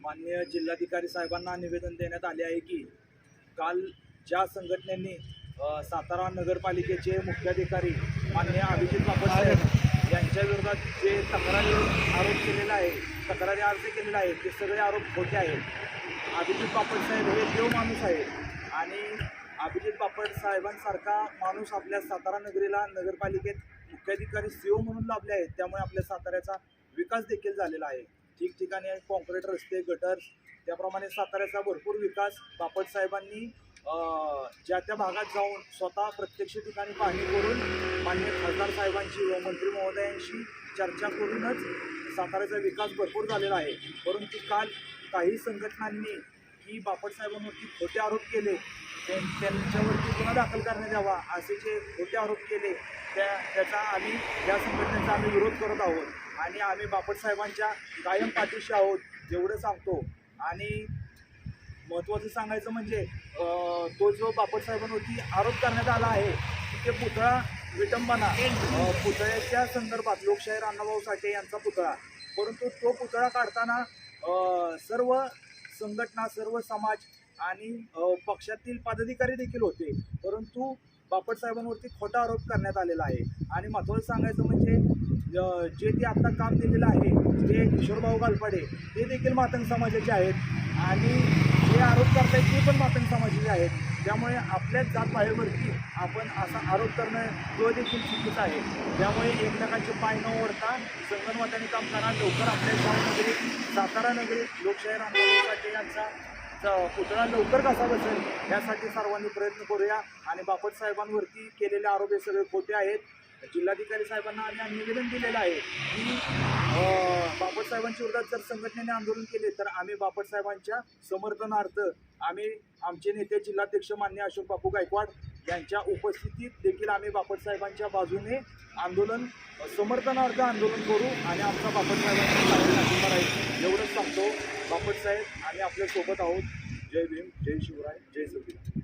माननीय जिल्हाधिकारी साहेबांना निवेदन देण्यात आले आहे की काल ज्या संघटनेने सातारा नगरपालिकेचे मुख्याधिकारी माननीय अभिजित बापट साहेब यांच्या विरोधात जे तक्रारी आरोप केलेला आहे, तक्रारी अर्ज केलेला आहे, ते सगळे आरोप खोटे आहेत। अभिजित बापट साहेब हे देव माणूस आहे आणि अभिजित बापट साहेबांसारखा माणूस आपल्या सातारा नगरीला नगरपालिकेत मुख्याधिकारी सीओ म्हणून लाभले आहेत। त्यामुळे आपल्या साताऱ्याचा विकास देखील झालेला आहे। ठिकठिकाणी कॉन्क्रीट रस्ते, गटर, त्याप्रमाणे साताऱ्याचा भरपूर विकास बापट साहेबांनी ज्या त्या भागात जाऊन स्वतः प्रत्यक्ष ठिकाणी पाहणी करून माननीय खासदार साहेबांशी व मंत्री महोदयांशी चर्चा करूनच साताऱ्याचा विकास भरपूर झालेला आहे। परंतु काल काही संघटनांनी की बापट साहेबांवरती खोटे आरोप केले, त्यांच्यावरती गुन्हा दाखल करण्यात यावा असे जे खोटे आरोप केले त्याचा आम्ही त्या संघटनेचा आम्ही विरोध करत आहोत आणि आम्ही बापट साहेबांच्या कायम पाठीशी आहोत एवढं सांगतो। आणि महत्त्वाचं सांगायचं म्हणजे तो जो बापट साहेबांवरती आरोप करण्यात आला आहे की ते पुतळा विटंबना, पुतळ्याच्या संदर्भात लोकशाहीर अण्णाभाऊ साठे यांचा पुतळा, परंतु तो पुतळा काढताना सर्व संघटना, सर्व समाज आणि पक्षातील पदाधिकारी देखील होते, परंतु बापट साहेबांवरती खोटा आरोप करण्यात आलेला आहे। आणि महत्त्वाचं सांगायचं म्हणजे जे ते आत्ता काम दिलेलं आहे ते किशोरभाऊ गालपाडे ते देखील मातंग समाजाचे आहेत आणि जे आरोप करतायत ते पण मातंग समाजाचे आहेत। त्यामुळे आपल्याच जात पायावरती आपण असा आरोप करणं तो देखील चुकीचं आहे। त्यामुळे एकमेकांचे पाय न ओढता संगनमताने काम करा। लवकर आपल्या गावनगरी, सातारा नगरीत लोकशाहीर अण्णाभाऊ साठे यांचा पुतळा लवकर कसा बसेल यासाठी सर्वांनी प्रयत्न करूया। आणि बापट साहेबांवरती केलेले आरोप हे सगळे खोटे आहेत। जिल्हाधिकारी साहेबांना आम्ही निवेदन दिलेलं आहे की बापट साहेबांच्या विरोधात जर संघटनेने आंदोलन केले तर आम्ही बापट साहेबांच्या समर्थनार्थ आम्ही आमचे नेते जिल्हाध्यक्ष माननीय अशोक बापू गायकवाड यांच्या उपस्थितीत देखील आम्ही बापट साहेबांच्या बाजूने आंदोलन, समर्थनार्थ आंदोलन करू आणि आमचा बापट साहेबांचा पाठिंबा राहील एवढंच सांगतो। बापट साहेब आम्ही आपल्या सोबत आहोत। जय भीम, जय शिवराय, जय सद्गुरू।